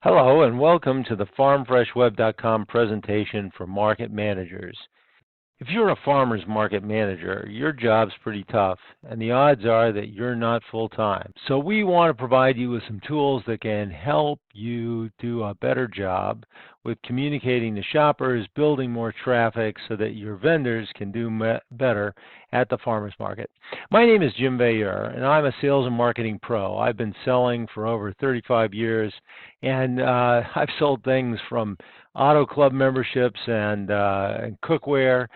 Hello and welcome to the FarmFreshWeb.com presentation for market managers. If you're a farmer's market manager, your job's pretty tough, and the odds are that you're not full-time. So we want to provide you with some tools that can help you do a better job with communicating to shoppers, building more traffic so that your vendors can do better at the farmer's market. My name is Jim Bayeur, and I'm a sales and marketing pro. I've been selling for over 35 years, and I've sold things from auto club memberships and cookware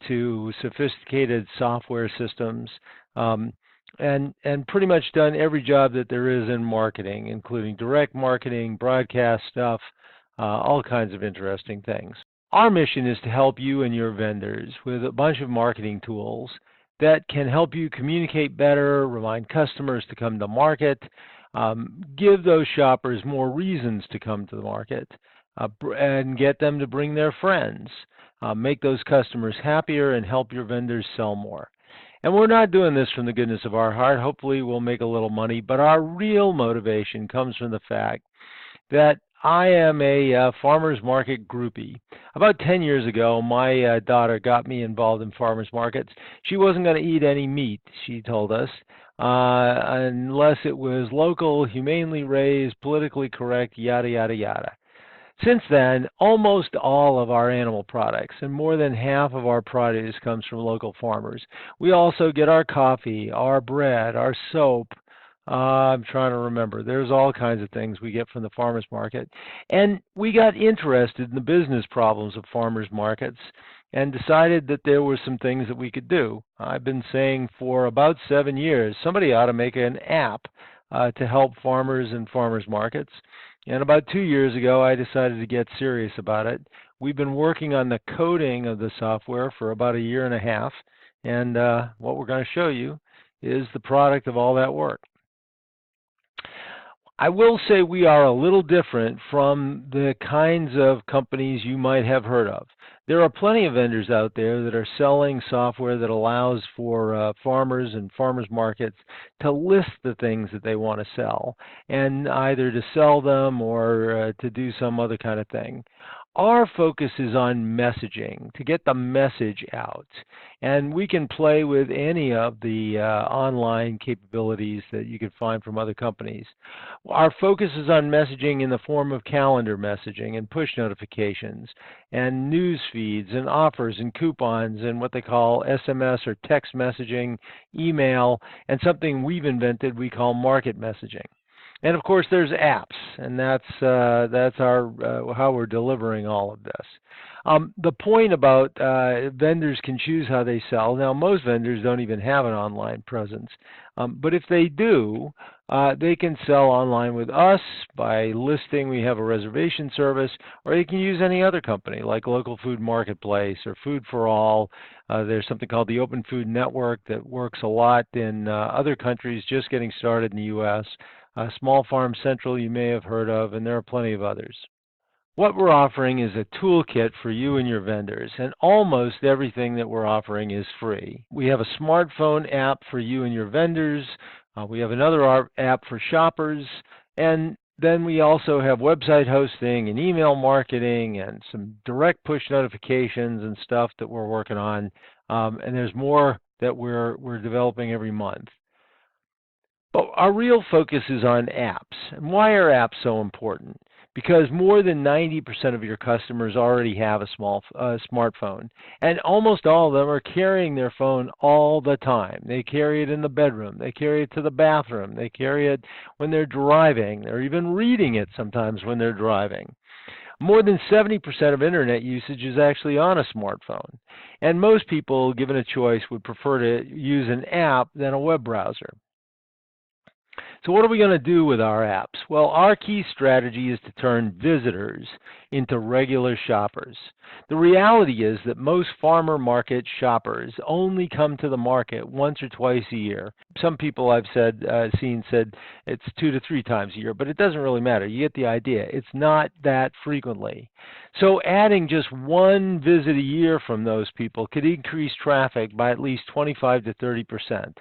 to sophisticated software systems, and pretty much done every job that there is in marketing, including direct marketing, broadcast stuff, all kinds of interesting things. Our mission is to help you and your vendors with a bunch of marketing tools that can help you communicate better, remind customers to come to market, give those shoppers more reasons to come to the market, and get them to bring their friends, make those customers happier, and help your vendors sell more. And we're not doing this from the goodness of our heart. Hopefully we'll make a little money, but our real motivation comes from the fact that I am a farmer's market groupie. About 10 years ago, my daughter got me involved in farmer's markets. She wasn't going to eat any meat, she told us, unless it was local, humanely raised, politically correct, yada, yada, yada. Since then, almost all of our animal products and more than half of our produce comes from local farmers. We also get our coffee, our bread, our soap. I'm trying to remember. There's all kinds of things we get from the farmers market. And we got interested in the business problems of farmers markets and decided that there were some things that we could do. I've been saying for about 7 years, somebody ought to make an app to help farmers and farmers markets. And about 2 years ago, I decided to get serious about it. We've been working on the coding of the software for about 1.5 years, and what we're going to show you is the product of all that work. I will say we are a little different from the kinds of companies you might have heard of. There are plenty of vendors out there that are selling software that allows for farmers and farmers markets to list the things that they want to sell, and either to sell them or to do some other kind of thing. Our focus is on messaging, to get the message out. And we can play with any of the online capabilities that you can find from other companies. Our focus is on messaging in the form of calendar messaging and push notifications and news feeds and offers and coupons and what they call SMS or text messaging, email, and something we've invented we call market messaging. And of course, there's apps, and that's our how we're delivering all of this. The point about vendors can choose how they sell. Now, most vendors don't even have an online presence, but if they do, they can sell online with us by listing. We have a reservation service, or you can use any other company like Local Food Marketplace or Food for All. There's something called the Open Food Network that works a lot in other countries, just getting started in the U.S. Small Farm Central you may have heard of, and there are plenty of others. What we're offering is a toolkit for you and your vendors, and almost everything that we're offering is free. We have a smartphone app for you and your vendors. We have another app for shoppers, and then we also have website hosting and email marketing and some direct push notifications and stuff that we're working on, and there's more that we're developing every month. But our real focus is on apps. And why are apps so important? Because more than 90% of your customers already have a smartphone, and almost all of them are carrying their phone all the time. They carry it in the bedroom, they carry it to the bathroom, they carry it when they're driving, they're even reading it sometimes when they're driving. More than 70% of internet usage is actually on a smartphone, and most people, given a choice, would prefer to use an app than a web browser. So what are we going to do with our apps? Well, our key strategy is to turn visitors into regular shoppers. The reality is that most farmer market shoppers only come to the market once or twice a year. Some people I've seen said it's 2 to 3 times a year, but it doesn't really matter. You get the idea. It's not that frequently. So adding just one visit a year from those people could increase traffic by at least 25 to 30%.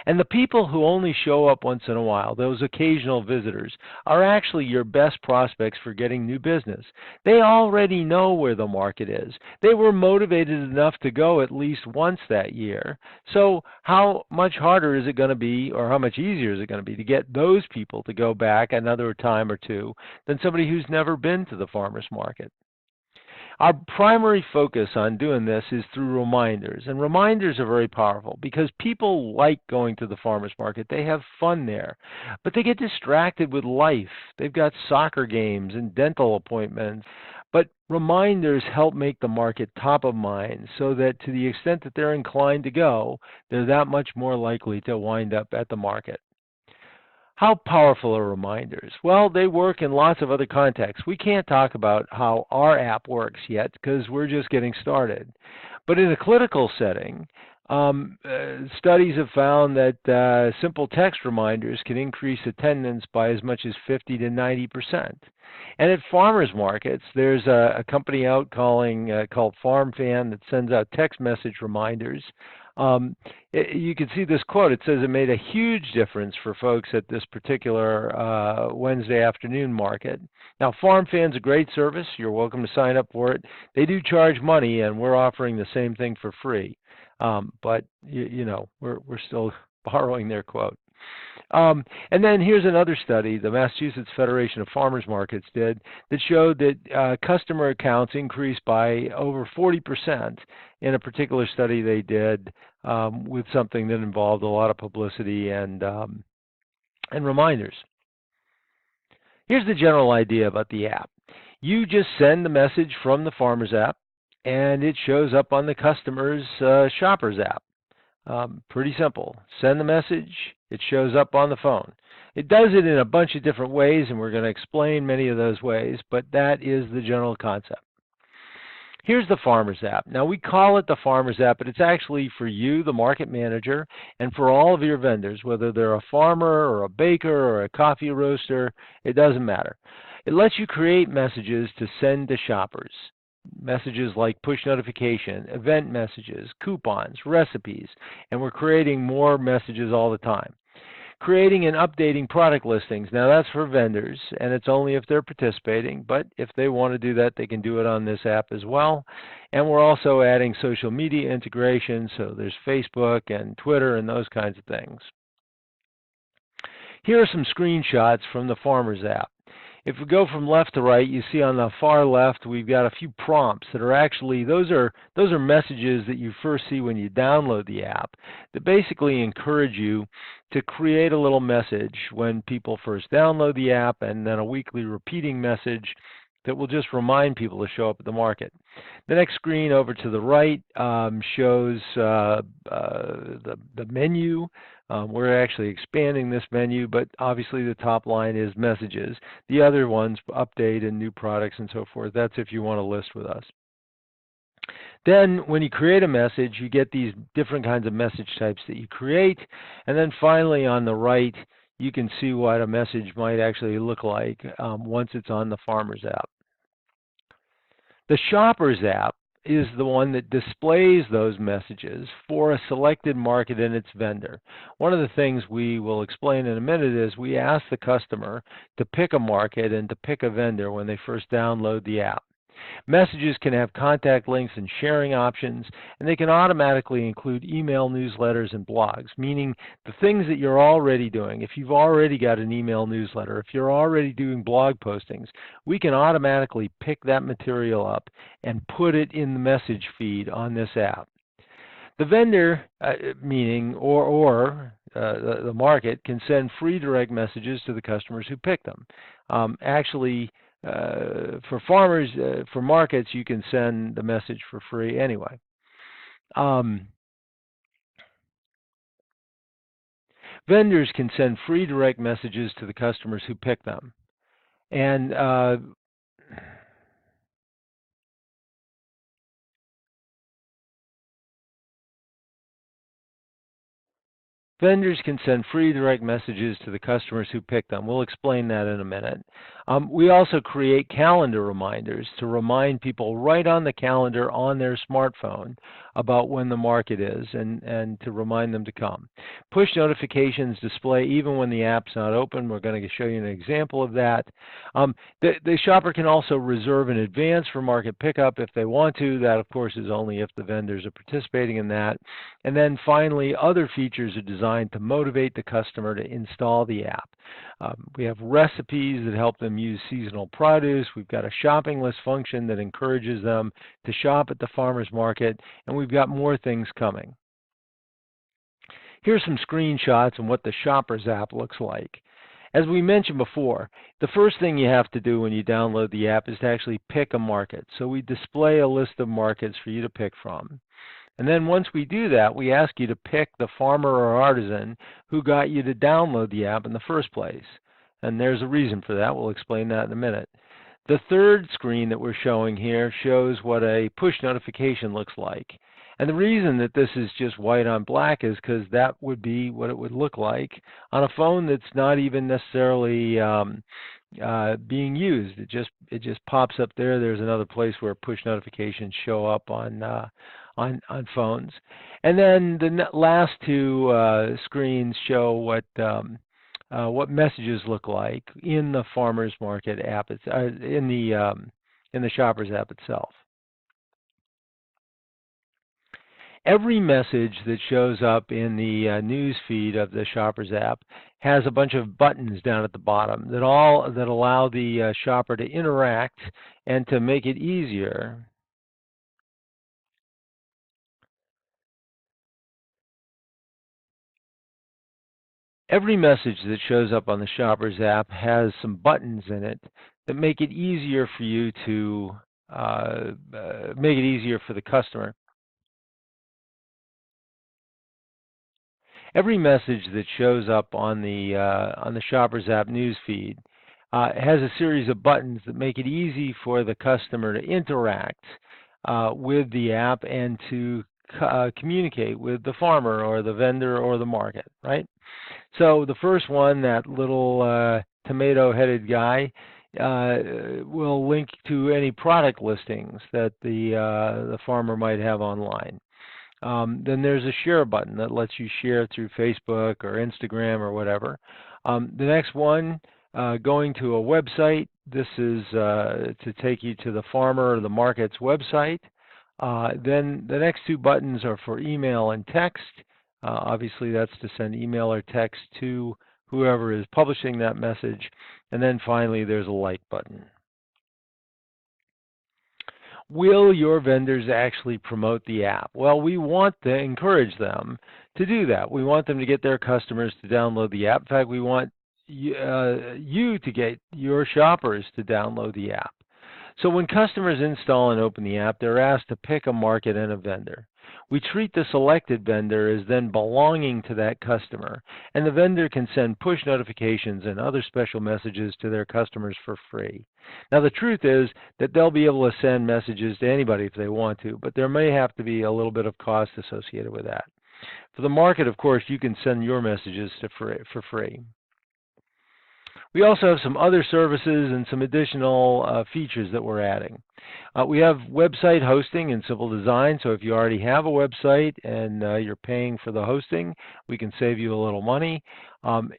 And the people who only show up once in a while, those occasional visitors, are actually your best prospects for getting new business. They already know where the market is. They were motivated enough to go at least once that year. So how much harder is it going to be, or how much easier is it going to be to get those people to go back another time or two than somebody who's never been to the farmer's market? Our primary focus on doing this is through reminders, and reminders are very powerful because people like going to the farmer's market. They have fun there, but they get distracted with life. They've got soccer games and dental appointments, but reminders help make the market top of mind so that to the extent that they're inclined to go, they're that much more likely to wind up at the market. How powerful are reminders? Well, they work in lots of other contexts. We can't talk about how our app works yet because we're just getting started. But in a clinical setting, studies have found that simple text reminders can increase attendance by as much as 50 to 90%. And at farmers markets, there's a company out called FarmFan that sends out text message reminders. You can see this quote. It says it made a huge difference for folks at this particular Wednesday afternoon market. Now, FarmFan's a great service. You're welcome to sign up for it. They do charge money, and we're offering the same thing for free. But we're still borrowing their quote. And then here's another study the Massachusetts Federation of Farmers Markets did that showed that customer accounts increased by over 40% in a particular study they did with something that involved a lot of publicity and reminders. Here's the general idea about the app. You just send the message from the Farmers app, and it shows up on the customer's Shoppers app. Pretty simple. Send the message, it shows up on the phone. It does it in a bunch of different ways, and we're going to explain many of those ways, but that is the general concept. Here's the Farmers app. Now, we call it the Farmers app, but it's actually for you, the market manager, and for all of your vendors, whether they're a farmer or a baker or a coffee roaster, it doesn't matter. It lets you create messages to send to shoppers. Messages like push notification, event messages, coupons, recipes, and we're creating more messages all the time. Creating and updating product listings. Now that's for vendors, and it's only if they're participating, but if they want to do that, they can do it on this app as well. And we're also adding social media integration, so there's Facebook and Twitter and those kinds of things. Here are some screenshots from the Farmers app. If we go from left to right, you see on the far left we've got a few prompts that are actually, those are messages that you first see when you download the app that basically encourage you to create a little message when people first download the app, and then a weekly repeating message that will just remind people to show up at the market. The next screen over to the right shows the menu. We're actually expanding this menu, but obviously the top line is messages. The other ones, update and new products and so forth, that's if you want to list with us. Then when you create a message, you get these different kinds of message types that you create. And then finally on the right, you can see what a message might actually look like once it's on the Farmers app. The Shoppers app is the one that displays those messages for a selected market and its vendor. One of the things we will explain in a minute is we ask the customer to pick a market and to pick a vendor when they first download the app. Messages can have contact links and sharing options, and they can automatically include email newsletters and blogs, meaning the things that you're already doing. If you've already got an email newsletter, if you're already doing blog postings, we can automatically pick that material up and put it in the message feed on this app. The vendor, meaning the market, can send free direct messages to the customers who pick them. For farmers, for markets, you can send the message for free anyway. Vendors can send free direct messages to the customers who pick them. And Vendors can send free direct messages to the customers who pick them. We'll explain that in a minute. We also create calendar reminders to remind people right on the calendar on their smartphone about when the market is and to remind them to come. Push notifications display even when the app's not open. We're going to show you an example of that. The shopper can also reserve in advance for market pickup if they want to. That, of course, is only if the vendors are participating in that. And then finally, other features are designed to motivate the customer to install the app. We have recipes that help them use seasonal produce. We've got a shopping list function that encourages them to shop at the farmer's market, and we've got more things coming. Here's some screenshots and what the Shoppers app looks like. As we mentioned before, the first thing you have to do when you download the app is to actually pick a market. So we display a list of markets for you to pick from. And then once we do that, we ask you to pick the farmer or artisan who got you to download the app in the first place. And there's a reason for that. We'll explain that in a minute. The third screen that we're showing here shows what a push notification looks like. And the reason that this is just white on black is because that would be what it would look like on a phone that's not even necessarily being used. It just pops up there. There's another place where push notifications show up on phones. And then the last two screens show what messages look like in the farmers market app, in the Shoppers app itself. Every message that shows up in the news feed of the Shoppers app has a bunch of buttons down at the bottom that allow the shopper to interact and to make it easier. Every message that shows up on the Shoppers app has some buttons in it that make it easier for you to make it easier for the customer. Every message that shows up on the Shoppers app news feed has a series of buttons that make it easy for the customer to interact with the app and to communicate with the farmer or the vendor or the market, right? So the first one, that little tomato-headed guy, will link to any product listings that the farmer might have online. Then there's a share button that lets you share through Facebook or Instagram or whatever. The next one, going to a website. This is to take you to the farmer or the market's website. Then the next two buttons are for email and text. Obviously, that's to send email or text to whoever is publishing that message. And then finally, there's a like button. Will your vendors actually promote the app? Well, we want to encourage them to do that. We want them to get their customers to download the app. In fact, we want you to get your shoppers to download the app. So when customers install and open the app, they're asked to pick a market and a vendor. We treat the selected vendor as then belonging to that customer, and the vendor can send push notifications and other special messages to their customers for free. Now, the truth is that they'll be able to send messages to anybody if they want to, but there may have to be a little bit of cost associated with that. For the market, of course, you can send your messages for free. We also have some other services and some additional features that we're adding. We have website hosting and simple design, so if you already have a website and you're paying for the hosting, we can save you a little money.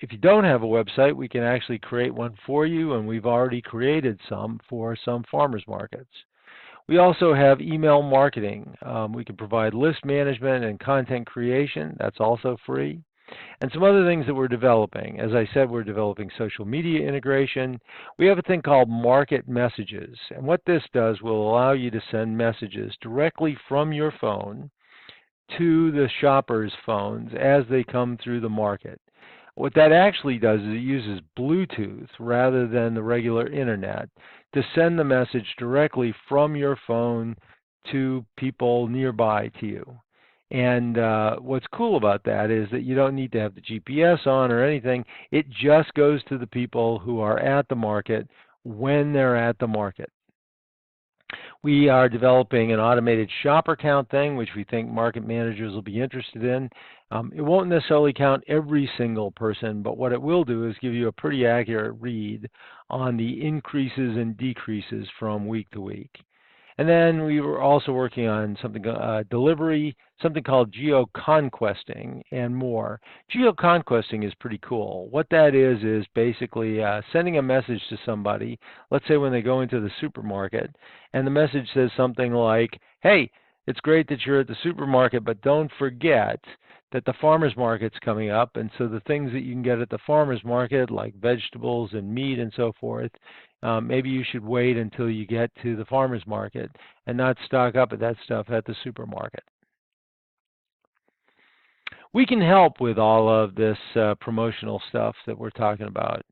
If you don't have a website, we can actually create one for you, and we've already created some for some farmers markets. We also have email marketing. We can provide list management and content creation. That's also free. And some other things that we're developing. As I said, we're developing social media integration. We have a thing called market messages. And what this does will allow you to send messages directly from your phone to the shoppers' phones as they come through the market. What that actually does is it uses Bluetooth rather than the regular internet to send the message directly from your phone to people nearby to you. And what's cool about that is that you don't need to have the GPS on or anything. It just goes to the people who are at the market when they're at the market. We are developing an automated shopper count thing, which we think market managers will be interested in. It won't necessarily count every single person, but what it will do is give you a pretty accurate read on the increases and decreases from week to week. And then we were also working on something, delivery, something called geoconquesting and more. Geoconquesting is pretty cool. What that is basically sending a message to somebody, let's say when they go into the supermarket, and the message says something like, hey, it's great that you're at the supermarket, but don't forget that the farmer's market's coming up, and so the things that you can get at the farmer's market, like vegetables and meat and so forth, maybe you should wait until you get to the farmer's market and not stock up at that stuff at the supermarket. We can help with all of this promotional stuff that we're talking about.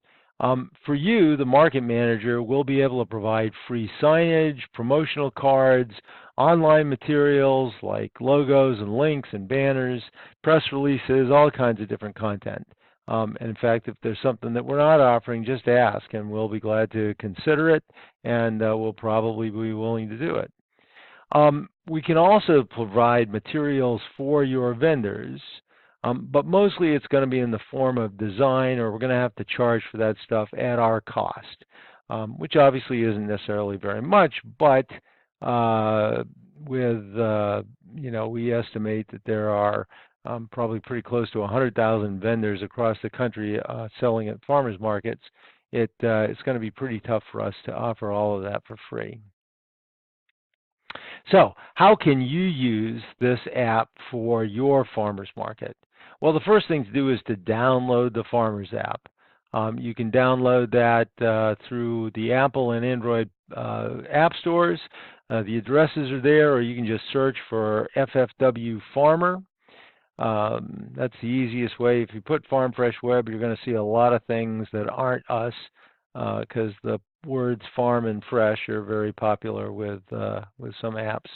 For you, the market manager will be able to provide free signage, promotional cards, online materials like logos and links and banners, press releases, all kinds of different content. And in fact, if there's something that we're not offering, just ask and we'll be glad to consider it, and we'll probably be willing to do it. We can also provide materials for your vendors, but mostly it's going to be in the form of design, or we're going to have to charge for that stuff at our cost, which obviously isn't necessarily very much, but we estimate that there are probably pretty close to 100,000 vendors across the country selling at farmers markets. It's going to be pretty tough for us to offer all of that for free. So how can you use this app for your farmer's market? Well, the first thing to do is to download the Farmers app. You can download that through the Apple and Android app stores. The addresses are there, or you can just search for FFW Farmer. That's the easiest way. If you put FarmFreshWeb, you're going to see a lot of things that aren't us, because the words farm and fresh are very popular with some apps.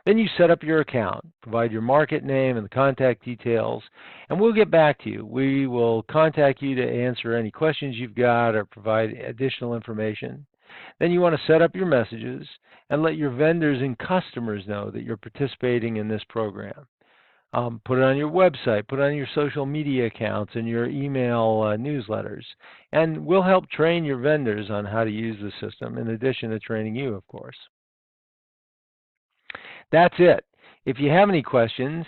Then you set up your account, provide your market name and the contact details, and we'll get back to you. We will contact you to answer any questions you've got or provide additional information. Then you want to set up your messages and let your vendors and customers know that you're participating in this program. Put it on your website, put it on your social media accounts and your email newsletters. And we'll help train your vendors on how to use the system, in addition to training you, of course. That's it. If you have any questions,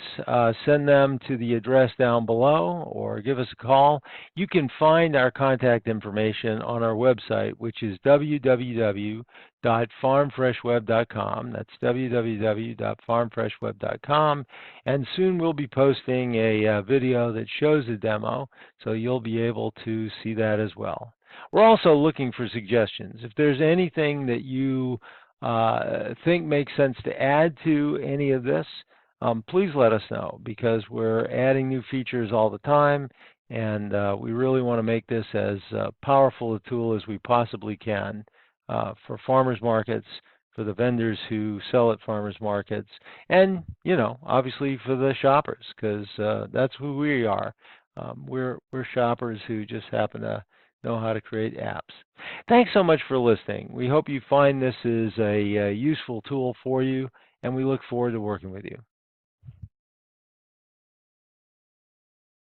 send them to the address down below or give us a call. You can find our contact information on our website, which is www.farmfreshweb.com. That's www.farmfreshweb.com. And soon we'll be posting a video that shows the demo, so you'll be able to see that as well. We're also looking for suggestions. If there's anything that you think makes sense to add to any of this, please let us know, because we're adding new features all the time, and we really want to make this as powerful a tool as we possibly can for farmers markets, for the vendors who sell at farmers markets, and obviously for the shoppers, because that's who we are. We're shoppers who just happen to know how to create apps. Thanks so much for listening. We hope you find this is a useful tool for you, and we look forward to working with you.